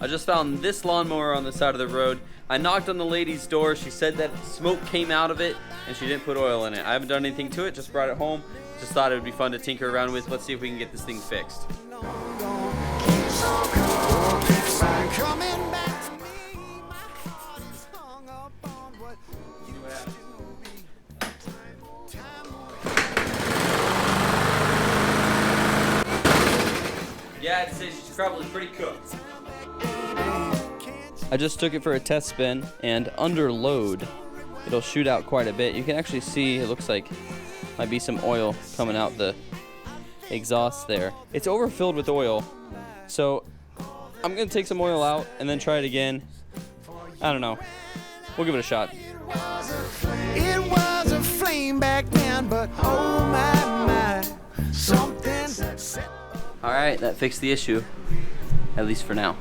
I just found this lawnmower on the side of the road. I knocked on the lady's door. She said that smoke came out of it and she didn't put oil in it. I haven't done anything to it, just brought it home. Just thought it would be fun to tinker around with. Let's see if we can get this thing fixed. Yeah, I'd say she's probably pretty cooked. I just took it for a test spin, and under load, it'll shoot out quite a bit. You can actually see, it looks like might be some oil coming out the exhaust there. It's overfilled with oil, so I'm gonna take some oil out and then try it again. I don't know. We'll give it a shot. It was a flame back then, but oh my, something. All right, that fixed the issue, at least for now.